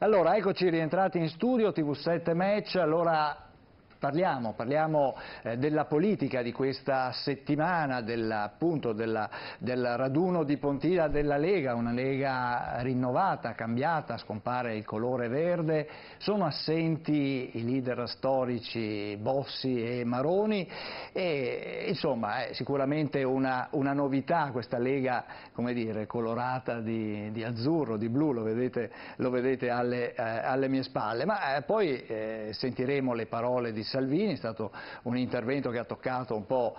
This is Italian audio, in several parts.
Allora, eccoci rientrati in studio, TV7 Match. Allora, parliamo della politica di questa settimana, appunto del raduno di Pontida della Lega, una Lega rinnovata, cambiata, scompare il colore verde, sono assenti i leader storici Bossi e Maroni e insomma è sicuramente una novità questa Lega, come dire, colorata di azzurro, di blu, lo vedete alle mie spalle, ma poi sentiremo le parole di Salvini. È stato un intervento che ha toccato un po'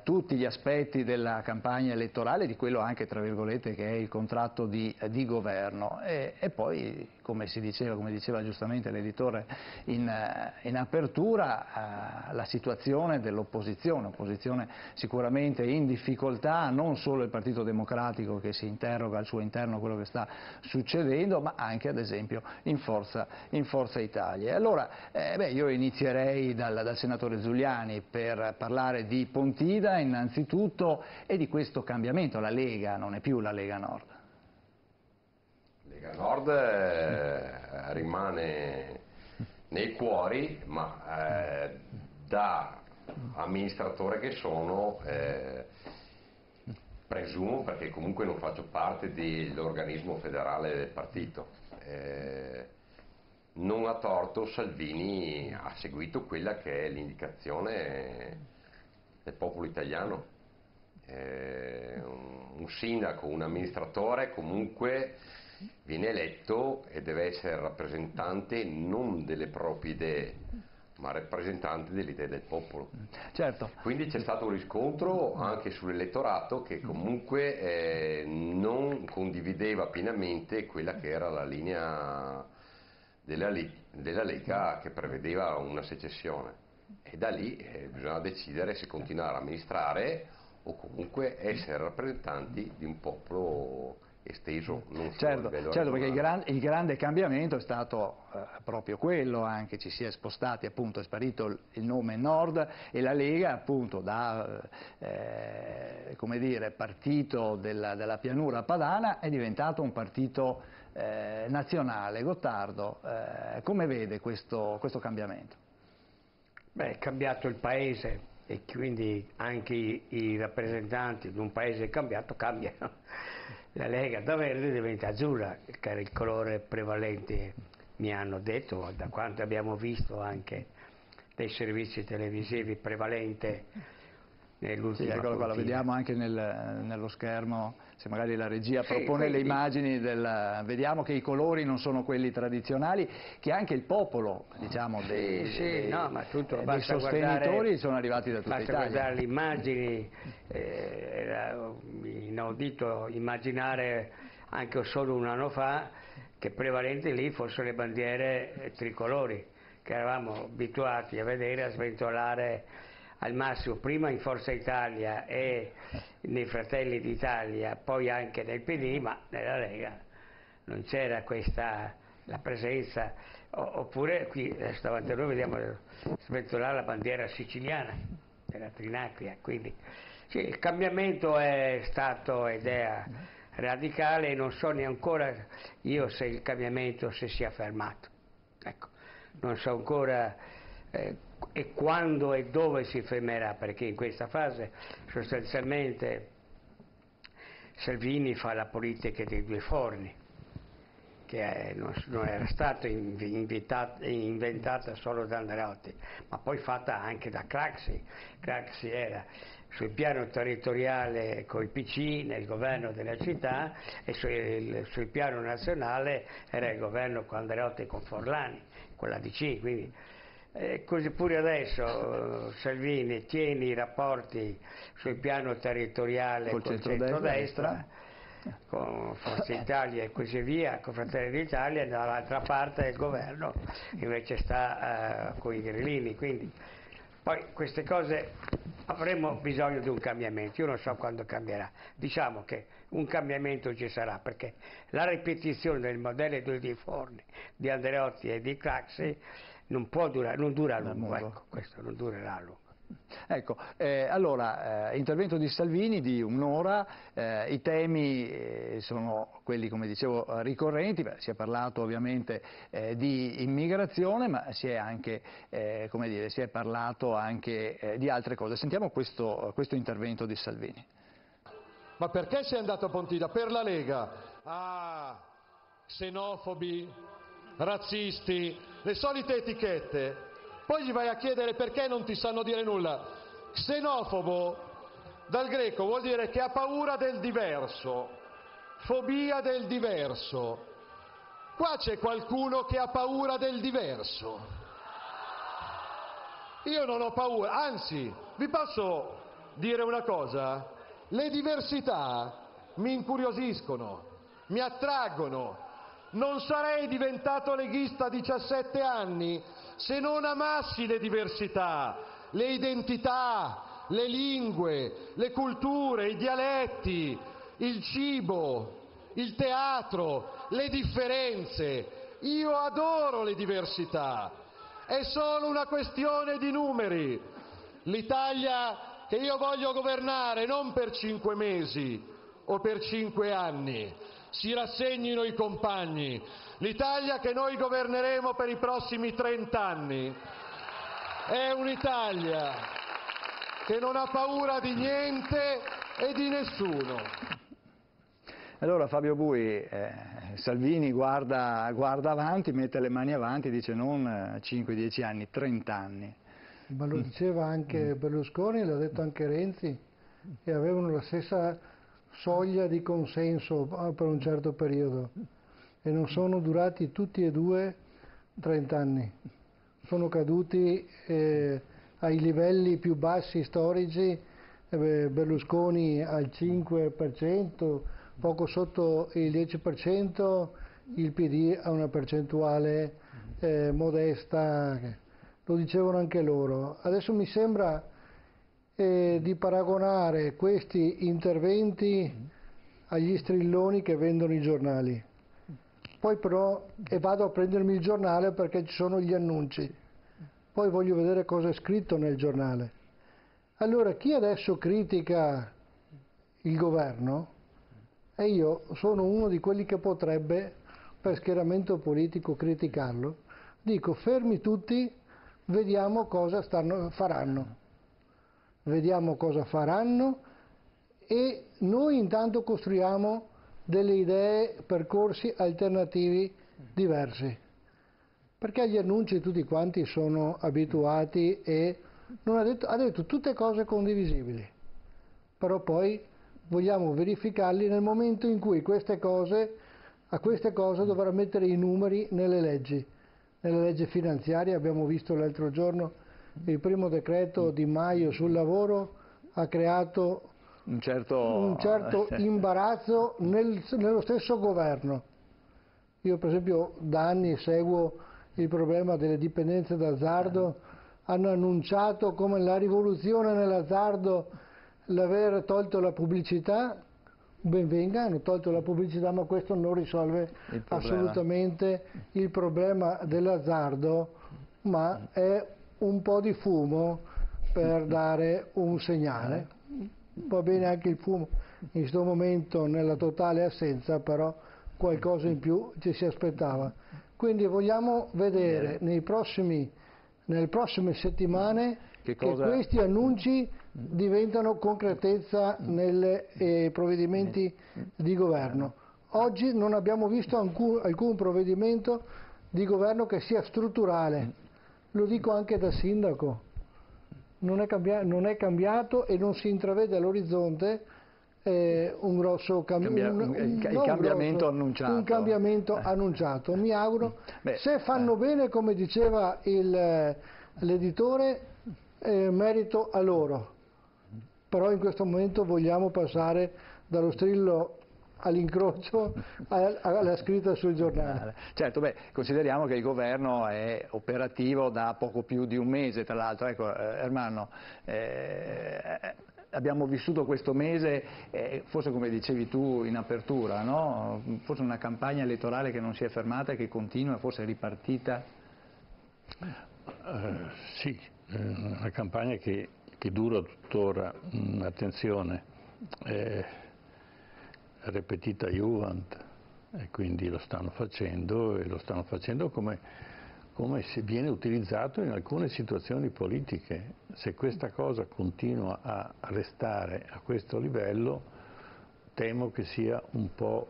tutti gli aspetti della campagna elettorale, di quello anche tra virgolette che è il contratto di governo e poi come diceva giustamente l'editore in apertura, la situazione dell'opposizione, sicuramente in difficoltà, non solo il Partito Democratico che si interroga al suo interno quello che sta succedendo, ma anche ad esempio in Forza Italia. Allora io inizierei dal senatore Zuliani per parlare di Pontida innanzitutto e di questo cambiamento. La Lega non è più la Lega Nord. Lega Nord rimane nei cuori, ma da amministratore che sono, presumo, perché comunque non faccio parte dell'organismo federale del partito, non a torto Salvini ha seguito quella che è l'indicazione del popolo italiano. Un sindaco, un amministratore comunque viene eletto e deve essere rappresentante non delle proprie idee, ma rappresentante delle idee del popolo. Certo. Quindi c'è stato un riscontro anche sull'elettorato che comunque non condivideva pienamente quella che era la linea della Lega che prevedeva una secessione. E da lì bisogna decidere se continuare a amministrare o comunque essere rappresentanti di un popolo esteso, non solo a livello certo, perché regionale. il grande cambiamento è stato proprio quello, anche ci si è spostati, appunto è sparito il nome Nord e la Lega appunto da come dire, partito della pianura padana è diventato un partito nazionale. Gottardo, come vede questo cambiamento? Beh, è cambiato il paese e quindi anche i rappresentanti di un paese cambiato cambiano. La Lega da verde diventa azzurra, che era il colore prevalente, mi hanno detto, da quanto abbiamo visto anche dei servizi televisivi, prevalente nell'ultima Eccolo qua, lo Pontida. vediamo anche nello schermo, se magari la regia propone quindi, le immagini, vediamo che i colori non sono quelli tradizionali, che anche il popolo, diciamo, dei sostenitori sono arrivati da tutta Italia. Basta guardare le immagini, era inaudito immaginare anche solo un anno fa che prevalenti lì fossero le bandiere tricolori, che eravamo abituati a vedere, a sventolare al massimo prima in Forza Italia e nei Fratelli d'Italia, poi anche nel PD, ma nella Lega non c'era la presenza, oppure qui davanti a noi vediamo sventolare la bandiera siciliana della Trinacria, quindi sì, il cambiamento è stato ed è radicale e non so neanche ancora io se il cambiamento si sia fermato, ecco, non so ancora e quando e dove si fermerà, perché in questa fase sostanzialmente Salvini fa la politica dei due forni, che non era stata inventata solo da Andreotti, ma poi fatta anche da Craxi. Craxi era sul piano territoriale con il PC nel governo della città e sul piano nazionale era il governo con Andreotti e con Forlani, con la DC, quindi così pure adesso Salvini tiene i rapporti sul piano territoriale col centrodestra, con Forza Italia e così via, con Fratelli d'Italia, e dall'altra parte del governo invece sta con i grillini, quindi poi queste cose avremo bisogno di un cambiamento, io non so quando cambierà, diciamo che un cambiamento ci sarà perché la ripetizione del modello dei forni di Andreotti e di Craxi non dura a lungo, ecco, questo non durerà a lungo. Ecco, allora, intervento di Salvini di un'ora, i temi sono quelli, come dicevo, ricorrenti. Si è parlato ovviamente di immigrazione, ma si è anche, come dire, si è parlato anche di altre cose. Sentiamo questo intervento di Salvini. Ma perché sei andato a Pontida? Per la Lega. Ah, xenofobi, razzisti, le solite etichette. Poi gli vai a chiedere perché non ti sanno dire nulla. Xenofobo, dal greco, vuol dire che ha paura del diverso, fobia del diverso. Qua c'è qualcuno che ha paura del diverso. Io non ho paura, anzi, vi posso dire una cosa? Le diversità mi incuriosiscono, mi attraggono. Non sarei diventato leghista a 17 anni se non amassi le diversità, le identità, le lingue, le culture, i dialetti, il cibo, il teatro, le differenze. Io adoro le diversità. È solo una questione di numeri. L'Italia che io voglio governare non per 5 mesi o per 5 anni, si rassegnino i compagni, l'Italia che noi governeremo per i prossimi 30 anni è un'Italia che non ha paura di niente e di nessuno. Allora Fabio Bui, Salvini guarda avanti, mette le mani avanti, dice non 5-10 anni, 30 anni. Ma lo diceva anche Berlusconi, l'ha detto anche Renzi, e avevano la stessa soglia di consenso per un certo periodo e non sono durati tutti e due 30 anni. Sono caduti ai livelli più bassi storici, Berlusconi al 5%, poco sotto il 10%, il PD a una percentuale modesta, lo dicevano anche loro. Adesso mi sembra di paragonare questi interventi agli strilloni che vendono i giornali. Poi però vado a prendermi il giornale perché ci sono gli annunci, poi voglio vedere cosa è scritto nel giornale. Allora chi adesso critica il governo, e io sono uno di quelli che potrebbe per schieramento politico criticarlo, dico fermi tutti, vediamo cosa faranno. Vediamo cosa faranno e noi intanto costruiamo delle idee, percorsi alternativi diversi. Perché agli annunci tutti quanti sono abituati e ha detto tutte cose condivisibili, però poi vogliamo verificarli nel momento in cui a queste cose dovrà mettere i numeri nelle leggi. Nella legge finanziaria abbiamo visto l'altro giorno il primo decreto Di Maio sul lavoro ha creato un certo imbarazzo nello stesso governo. Io per esempio da anni seguo il problema delle dipendenze d'azzardo, hanno annunciato come la rivoluzione nell'azzardo l'aver tolto la pubblicità, ben venga, hanno tolto la pubblicità, ma questo non risolve assolutamente il problema dell'azzardo, ma è un po' di fumo per dare un segnale. Va bene anche il fumo in questo momento nella totale assenza, però qualcosa in più ci si aspettava. Quindi vogliamo vedere nelle prossime settimane che questi annunci diventano concretezza nei provvedimenti di governo. Oggi non abbiamo visto alcun provvedimento di governo che sia strutturale. Lo dico anche da sindaco, non è cambiato e non si intravede all'orizzonte un grosso cambiamento annunciato. Mi auguro, se fanno bene come diceva l'editore, merito a loro, però in questo momento vogliamo passare dallo strillo all'incrocio alla scritta sul giornale. Certo, consideriamo che il governo è operativo da poco più di un mese, tra l'altro. Ecco, Ermanno, abbiamo vissuto questo mese, forse come dicevi tu in apertura, no? Forse una campagna elettorale che non si è fermata e che continua, forse è ripartita. Sì, una campagna che che dura tuttora, attenzione, repetita iuvant, e quindi lo stanno facendo, e lo stanno facendo come se viene utilizzato in alcune situazioni politiche. Se questa cosa continua a restare a questo livello, temo che sia un po'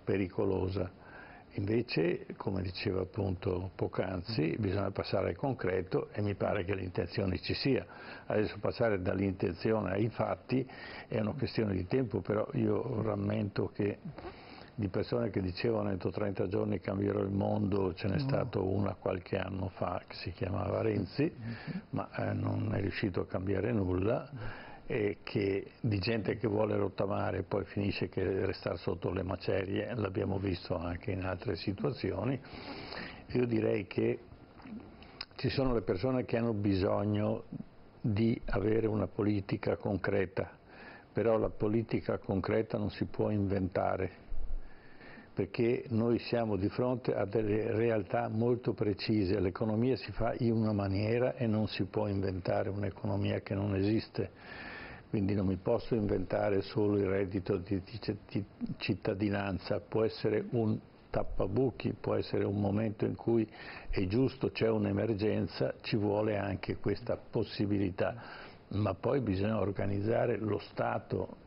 pericolosa. Invece, come diceva appunto poc'anzi, bisogna passare al concreto, e mi pare che l'intenzione ci sia. Adesso passare dall'intenzione ai fatti è una questione di tempo, però io rammento che di persone che dicevano entro 30 giorni cambierò il mondo, ce n'è stato una qualche anno fa che si chiamava Renzi, ma non è riuscito a cambiare nulla, e che di gente che vuole rottamare e poi finisce che restare sotto le macerie, l'abbiamo visto anche in altre situazioni. Io direi che ci sono le persone che hanno bisogno di avere una politica concreta, però la politica concreta non si può inventare, perché noi siamo di fronte a delle realtà molto precise. L'economia si fa in una maniera e non si può inventare un'economia che non esiste. Quindi non mi posso inventare solo il reddito di cittadinanza, può essere un tappabuchi, può essere un momento in cui è giusto, c'è un'emergenza, ci vuole anche questa possibilità, ma poi bisogna organizzare lo Stato.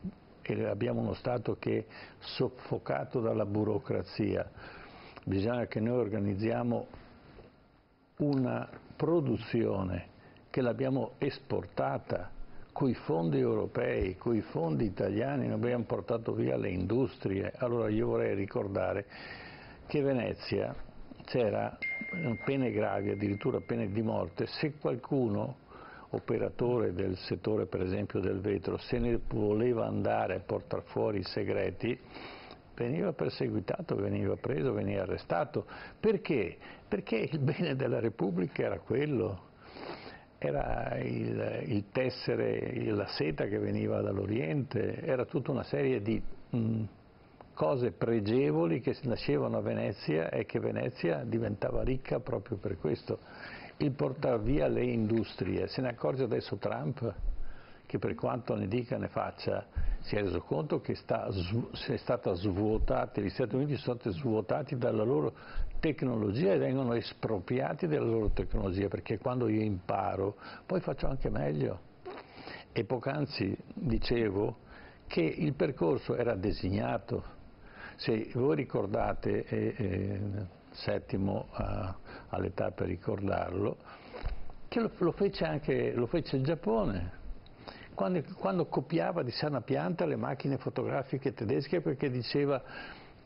E abbiamo uno Stato che è soffocato dalla burocrazia. Bisogna che noi organizziamo una produzione che l'abbiamo esportata coi fondi europei, coi fondi italiani, noi abbiamo portato via le industrie. Allora io vorrei ricordare che a Venezia c'era pene gravi, addirittura pene di morte, se qualcuno, operatore del settore per esempio del vetro, se ne voleva andare a portare fuori i segreti, veniva perseguitato, veniva preso, veniva arrestato. Perché? Perché il bene della Repubblica era quello, era il tessere, la seta che veniva dall'Oriente, era tutta una serie di cose pregevoli che nascevano a Venezia e che Venezia diventava ricca proprio per questo. Il portare via le industrie, se ne accorge adesso Trump, che per quanto ne dica ne faccia, si è reso conto che è stata svuotata, gli Stati Uniti sono stati svuotati dalla loro tecnologia e vengono espropriati della loro tecnologia, perché quando io imparo poi faccio anche meglio. E poc'anzi dicevo che il percorso era designato. Se voi ricordate, Settimo all'età per ricordarlo, che lo fece il Giappone, quando copiava di sana pianta le macchine fotografiche tedesche, perché diceva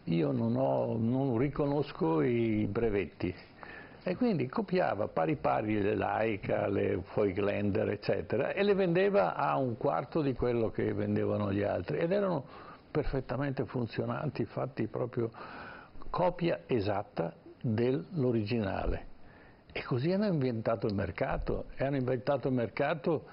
io non riconosco i brevetti, e quindi copiava pari pari le Leica, le Voigtlander eccetera, e le vendeva a un quarto di quello che vendevano gli altri, ed erano perfettamente funzionanti, fatti proprio copia esatta dell'originale. E così hanno inventato il mercato, e hanno inventato il mercato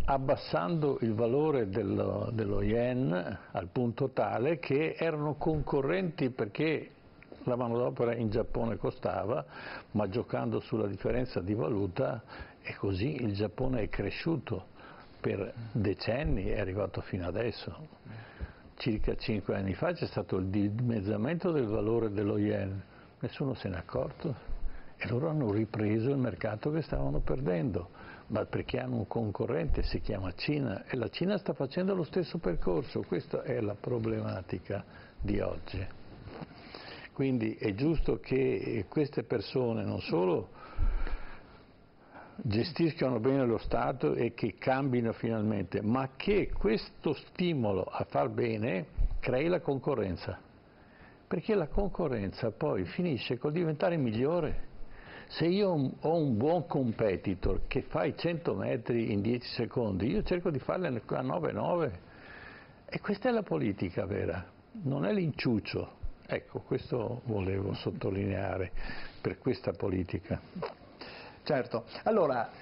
abbassando il valore dello yen al punto tale che erano concorrenti, perché la manodopera in Giappone costava, ma giocando sulla differenza di valuta, e così il Giappone è cresciuto per decenni, è arrivato fino adesso. Circa 5 anni fa c'è stato il dimezzamento del valore dello yen, nessuno se n'è accorto, e loro hanno ripreso il mercato che stavano perdendo, ma perché hanno un concorrente, si chiama Cina, e la Cina sta facendo lo stesso percorso. Questa è la problematica di oggi. Quindi è giusto che queste persone non solo gestiscano bene lo Stato e che cambino finalmente, ma che questo stimolo a far bene crei la concorrenza, perché la concorrenza poi finisce col diventare migliore. Se io ho un buon competitor che fa i 100 metri in 10 secondi, io cerco di farle a 9,9, e questa è la politica vera, non è l'inciuccio. Ecco, questo volevo sottolineare per questa politica. Certo, allora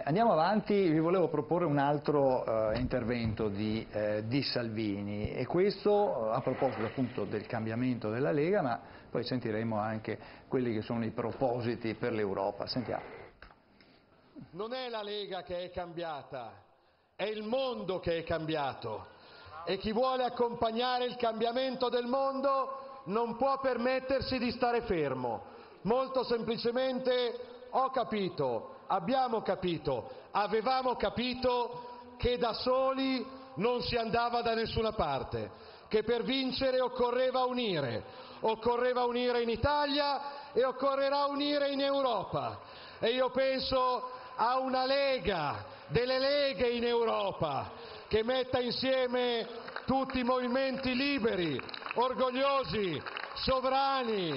andiamo avanti, vi volevo proporre un altro intervento di Salvini, e questo a proposito appunto del cambiamento della Lega, ma poi sentiremo anche quelli che sono i propositi per l'Europa. Sentiamo. non è la Lega che è cambiata, è il mondo che è cambiato e chi vuole accompagnare il cambiamento del mondo non può permettersi di stare fermo. Molto semplicemente ho capito, abbiamo capito, avevamo capito che da soli non si andava da nessuna parte, che per vincere occorreva unire in Italia e occorrerà unire in Europa. E io penso a una Lega, delle leghe in Europa, che metta insieme tutti i movimenti liberi, orgogliosi, sovrani,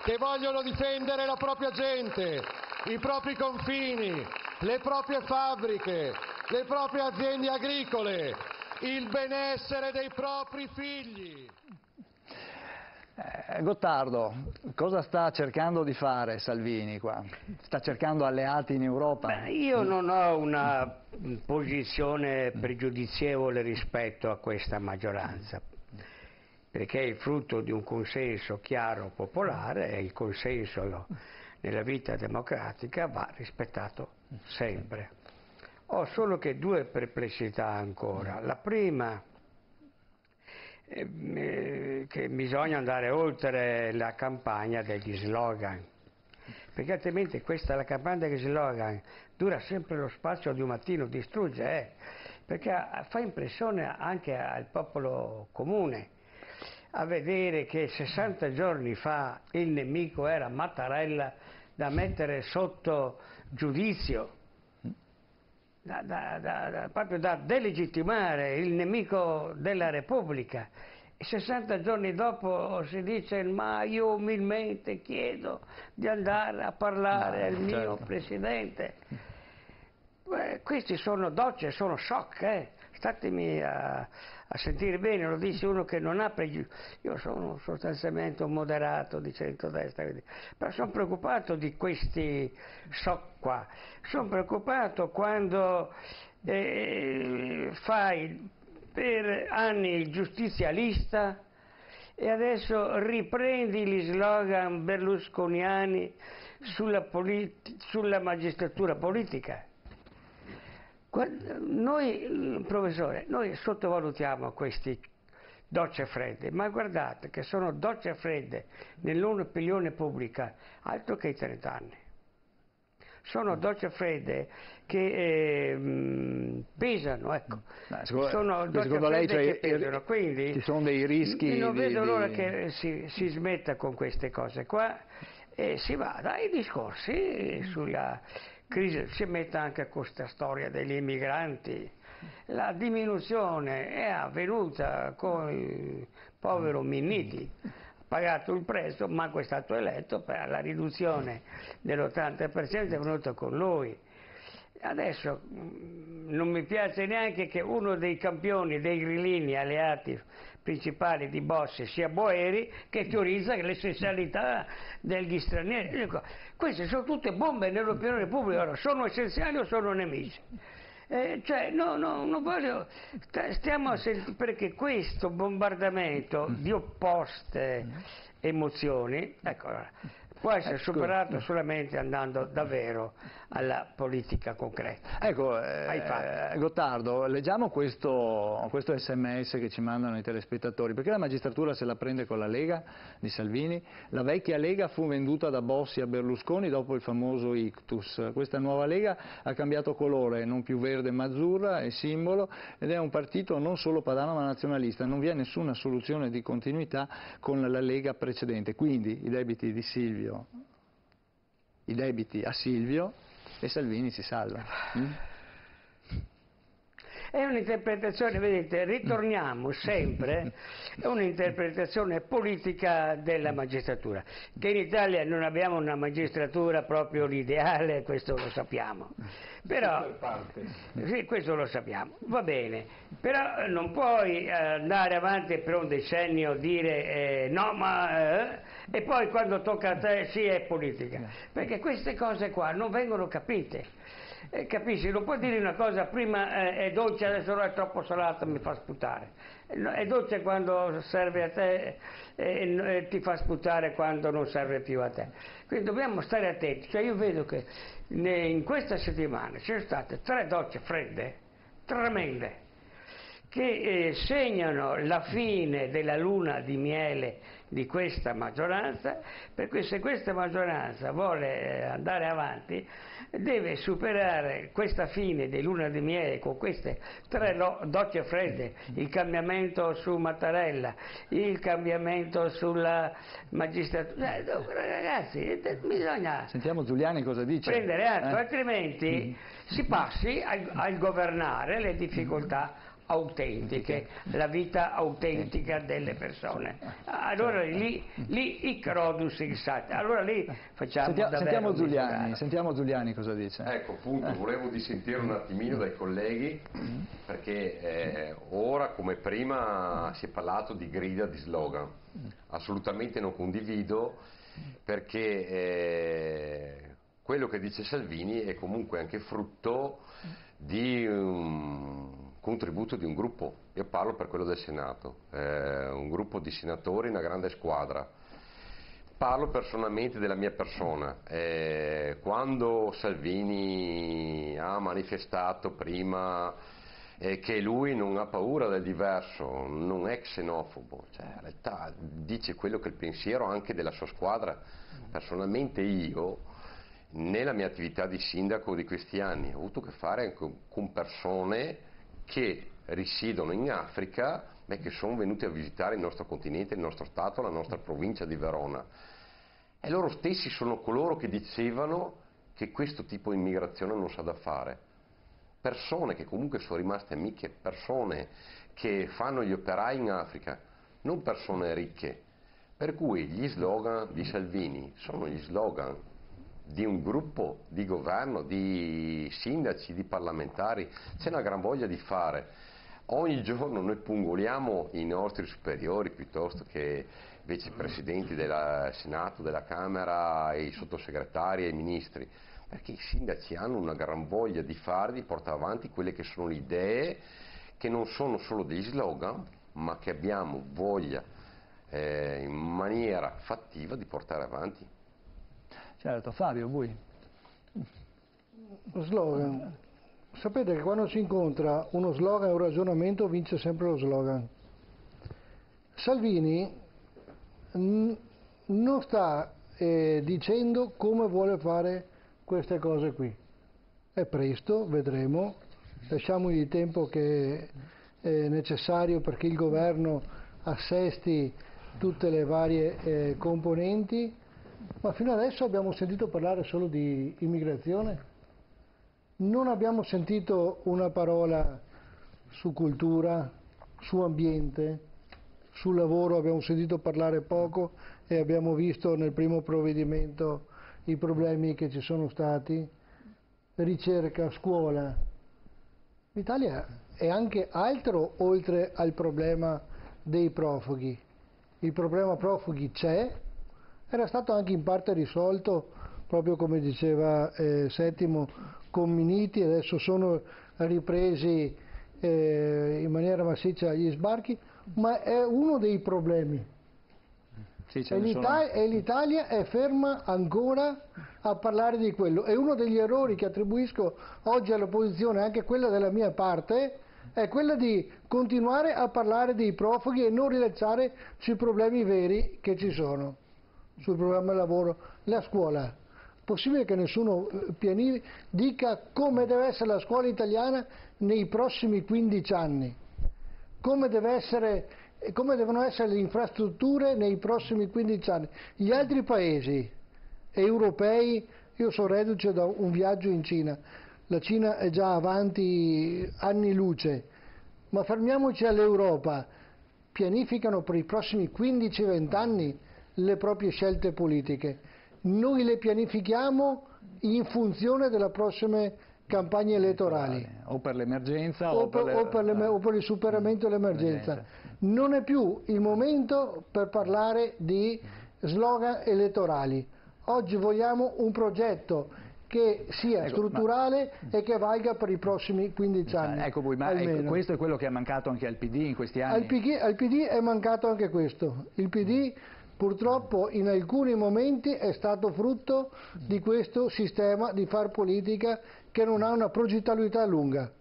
che vogliono difendere la propria gente, i propri confini, le proprie fabbriche, le proprie aziende agricole, il benessere dei propri figli. Gottardo, cosa sta cercando di fare Salvini qua? Sta cercando alleati in Europa? Beh, io non ho una posizione pregiudizievole rispetto a questa maggioranza, perché è il frutto di un consenso chiaro popolare e il consenso nella vita democratica va rispettato sempre. Ho solo che due perplessità ancora. La prima che bisogna andare oltre la campagna degli slogan, perché altrimenti la campagna degli slogan dura sempre lo spazio di un mattino, distrugge, perché fa impressione anche al popolo comune a vedere che 60 giorni fa il nemico era Mattarella, da mettere sotto giudizio, proprio da delegittimare il nemico della Repubblica, e 60 giorni dopo si dice ma io umilmente chiedo di andare a parlare al mio Presidente. Questi sono docce, sono shock, statemi a sentire bene, lo dice uno che non ha pregiudizi. Io sono sostanzialmente un moderato di centrodestra, però sono preoccupato di questi shock qua. Sono preoccupato quando fai per anni il giustizialista e adesso riprendi gli slogan berlusconiani sulla magistratura politica. Noi, professore, noi sottovalutiamo questi docce fredde, ma guardate che sono docce fredde nell'opinione pubblica altro che i 30 anni. Sono docce fredde che pesano, ecco. Sono docce secondo lei, fredde che pesano, quindi ci sono dei rischi. Non vedo l'ora che si smetta con queste cose qua e si vada ai discorsi sulla crisi. Si metta anche a questa storia degli immigranti. La diminuzione è avvenuta con il povero Minniti, ha pagato il prezzo, manco è stato eletto, per la riduzione dell'80% è venuta con lui. Adesso non mi piace neanche che uno dei campioni, dei grillini alleati principali di Bossi sia Boeri, che teorizza l'essenzialità degli stranieri. Dico, queste sono tutte bombe nell'opinione pubblica, allora, sono essenziali o sono nemici? Non voglio, stiamo a sentire, perché questo bombardamento di opposte emozioni, ecco, può essere superato solamente andando davvero alla politica concreta. Ecco, Gottardo, leggiamo questo SMS che ci mandano i telespettatori, perché la magistratura se la prende con la Lega di Salvini, la vecchia Lega fu venduta da Bossi a Berlusconi dopo il famoso ictus, questa nuova Lega ha cambiato colore, non più verde ma azzurra, è simbolo, ed è un partito non solo padano ma nazionalista, non vi è nessuna soluzione di continuità con la Lega precedente, quindi i debiti di Silvio, i debiti a Silvio e Salvini si salva. È un'interpretazione, vedete, ritorniamo sempre a un'interpretazione politica della magistratura, che in Italia non abbiamo una magistratura proprio l'ideale, questo lo sappiamo, però, sì, questo lo sappiamo, va bene, però non puoi andare avanti per un decennio dire no ma e poi quando tocca a te sì è politica, perché queste cose qua non vengono capite. capisci? Non puoi dire una cosa, prima è dolce, adesso è troppo salata, mi fa sputare. È dolce quando serve a te e ti fa sputare quando non serve più a te. Quindi dobbiamo stare attenti. Cioè io vedo che in questa settimana ci sono state 3 docce fredde, tremende, che segnano la fine della luna di miele di questa maggioranza, per cui se questa maggioranza vuole andare avanti deve superare questa fine di luna di miele con queste 3 docce fredde, il cambiamento su Mattarella, il cambiamento sulla magistratura. Ragazzi, bisogna Sentiamo Giuliani cosa dice. prendere atto, altrimenti si passi al governare le difficoltà autentiche, la vita autentica delle persone. Allora lì i crodus insat. Allora lì facciamo sentiamo Giuliani cosa dice. Ecco, appunto, volevo dissentire un attimino dai colleghi, perché ora come prima si è parlato di grida, di slogan. Assolutamente non condivido, perché quello che dice Salvini è comunque anche frutto di un contributo di un gruppo. Io parlo per quello del Senato, un gruppo di senatori, una grande squadra. Parlo personalmente della mia persona. Quando Salvini ha manifestato prima che lui non ha paura del diverso, non è xenofobo, cioè in realtà dice quello che è il pensiero anche della sua squadra. Personalmente io, nella mia attività di sindaco di questi anni, ho avuto a che fare con persone che risiedono in Africa e che sono venuti a visitare il nostro continente, il nostro Stato, la nostra provincia di Verona. E loro stessi sono coloro che dicevano che questo tipo di immigrazione non sa da fare. Persone che comunque sono rimaste amiche, persone che fanno gli operai in Africa, non persone ricche. Per cui gli slogan di Salvini sono gli slogan di un gruppo di governo, di sindaci, di parlamentari. C'è una gran voglia di fare. Ogni giorno noi pungoliamo i nostri superiori piuttosto che invece i presidenti del Senato, della Camera, i sottosegretari e i ministri, perché i sindaci hanno una gran voglia di fare, di portare avanti quelle che sono le idee, che non sono solo degli slogan, ma che abbiamo voglia in maniera fattiva di portare avanti. Certo, Fabio, voi. Lo slogan. Sapete che quando si incontra uno slogan e un ragionamento vince sempre lo slogan. Salvini non sta dicendo come vuole fare queste cose qui. È presto, vedremo, lasciamogli il tempo che è necessario perché il governo assesti tutte le varie componenti. Ma fino adesso abbiamo sentito parlare solo di immigrazione, non abbiamo sentito una parola su cultura, su ambiente, sul lavoro, abbiamo sentito parlare poco e abbiamo visto nel primo provvedimento i problemi che ci sono stati, ricerca, scuola. L'Italia è anche altro oltre al problema dei profughi. Il problema profughi c'è. Era stato anche in parte risolto, proprio come diceva Settimo, con Minniti, adesso sono ripresi in maniera massiccia gli sbarchi, ma è uno dei problemi. Sì, E l'Italia è ferma ancora a parlare di quello. E uno degli errori che attribuisco oggi all'opposizione, anche quella della mia parte, è quella di continuare a parlare dei profughi e non rilacciare sui problemi veri che ci sono. Sul programma lavoro, la scuola. Possibile che nessuno dica come deve essere la scuola italiana nei prossimi 15 anni, come devono essere le infrastrutture nei prossimi 15 anni. Gli altri paesi europei, io sono reduce da un viaggio in Cina, la Cina è già avanti anni luce, ma fermiamoci all'Europa, pianificano per i prossimi 15-20 anni le proprie scelte politiche. Noi le pianifichiamo in funzione delle prossime campagne elettorali. O per l'emergenza o per il superamento dell'emergenza. Non è più il momento per parlare di slogan elettorali. Oggi vogliamo un progetto che sia strutturale e che valga per i prossimi 15 anni. Ecco voi, ma questo è quello che è mancato anche al PD in questi anni? Al PD è mancato anche questo. Il PD purtroppo in alcuni momenti è stato frutto di questo sistema di far politica che non ha una progettualità lunga,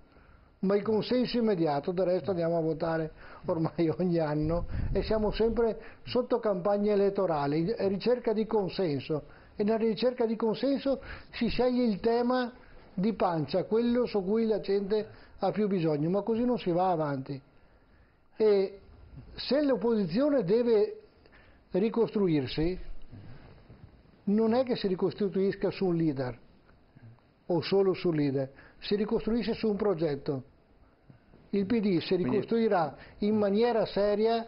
ma il consenso immediato. Del resto andiamo a votare ormai ogni anno e siamo sempre sotto campagna elettorale, ricerca di consenso, e nella ricerca di consenso si sceglie il tema di pancia, quello su cui la gente ha più bisogno, ma così non si va avanti. E se l'opposizione deve ricostruirsi, non è che si ricostituisca su un leader o solo sul leader, si ricostruisce su un progetto. Il PD si ricostruirà in maniera seria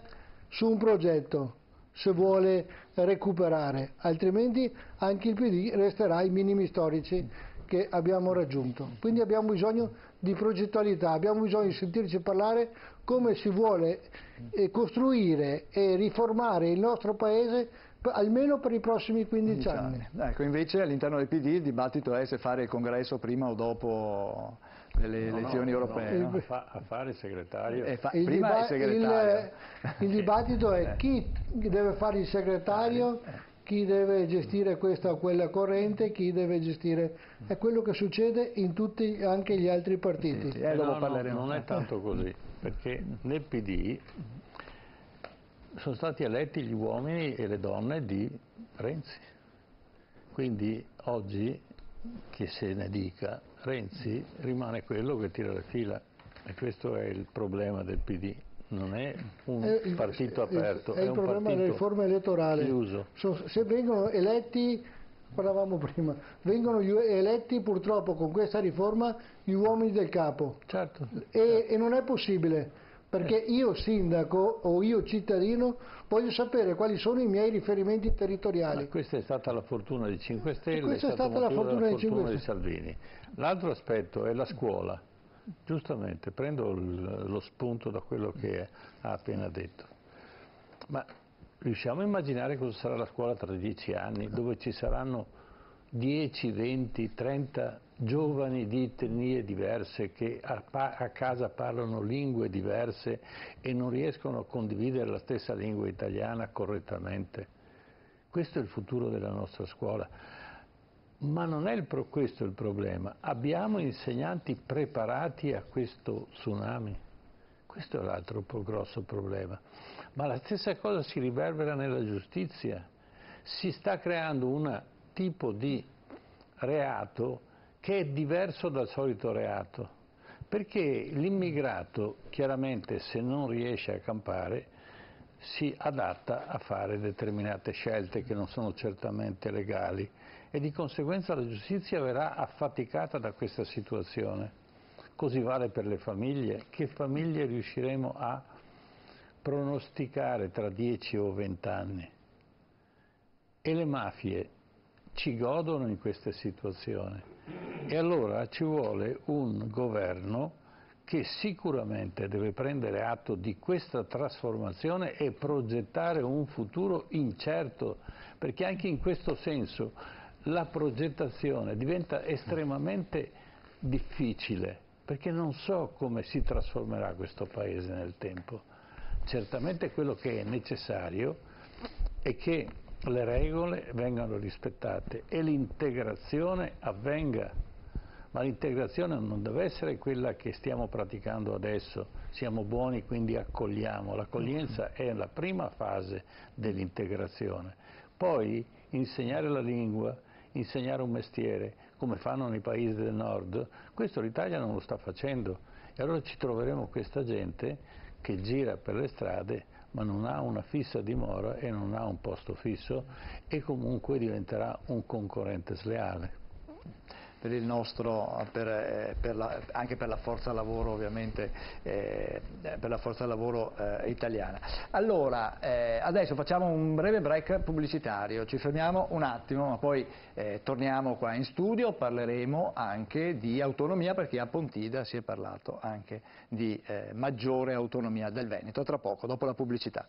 su un progetto se vuole recuperare, altrimenti anche il PD resterà ai minimi storici che abbiamo raggiunto. Quindi abbiamo bisogno di progettualità, abbiamo bisogno di sentirci parlare come si vuole costruire e riformare il nostro Paese almeno per i prossimi 15 anni. Ecco, invece all'interno del PD il dibattito è se fare il congresso prima o dopo le elezioni europee. No? A fare il segretario. Prima è segretario. Il dibattito è chi deve fare il segretario, chi deve gestire questa o quella corrente, chi deve gestire... È quello che succede in tutti anche gli altri partiti. Non è tanto così, perché nel PD sono stati eletti gli uomini e le donne di Renzi. Quindi oggi, che se ne dica, Renzi rimane quello che tira le fila, e questo è il problema del PD. Non è un partito aperto, è un problema delle riforme elettorali chiuso. Se vengono eletti, parlavamo prima, vengono eletti purtroppo con questa riforma gli uomini del capo. Certo. E non è possibile, perché io sindaco o io cittadino voglio sapere quali sono i miei riferimenti territoriali. Ma questa è stata la fortuna di 5 Stelle, questa è stata la fortuna di Salvini. L'altro aspetto è la scuola. Giustamente, prendo lo spunto da quello che ha appena detto. Ma riusciamo a immaginare cosa sarà la scuola tra 10 anni, dove ci saranno 10, 20, 30 giovani di etnie diverse che a casa parlano lingue diverse e non riescono a condividere la stessa lingua italiana correttamente? Questo è il futuro della nostra scuola. Ma non è questo il problema. Abbiamo insegnanti preparati a questo tsunami? Questo è l'altro grosso problema. Ma la stessa cosa si riverbera nella giustizia. Si sta creando un tipo di reato che è diverso dal solito reato, perché l'immigrato chiaramente, se non riesce a campare, si adatta a fare determinate scelte che non sono certamente legali, e di conseguenza la giustizia verrà affaticata da questa situazione. Così vale per le famiglie. Che famiglie riusciremo a pronosticare tra 10 o 20 anni? E le mafie ci godono in queste situazioni. E allora ci vuole un governo che sicuramente deve prendere atto di questa trasformazione e progettare un futuro incerto, perché anche in questo senso la progettazione diventa estremamente difficile, perché non so come si trasformerà questo Paese nel tempo. Certamente quello che è necessario è che le regole vengano rispettate e l'integrazione avvenga, ma l'integrazione non deve essere quella che stiamo praticando adesso, siamo buoni quindi accogliamo. L'accoglienza è la prima fase dell'integrazione, poi insegnare la lingua, insegnare un mestiere, come fanno nei paesi del nord, questo l'Italia non lo sta facendo, e allora ci troveremo questa gente che gira per le strade ma non ha una fissa dimora e non ha un posto fisso, e comunque diventerà un concorrente sleale. Per il nostro, anche per la forza lavoro ovviamente, per la forza lavoro italiana. Allora, adesso facciamo un breve break pubblicitario, ci fermiamo un attimo, ma poi torniamo qua in studio, parleremo anche di autonomia, perché a Pontida si è parlato anche di maggiore autonomia del Veneto. Tra poco, dopo la pubblicità.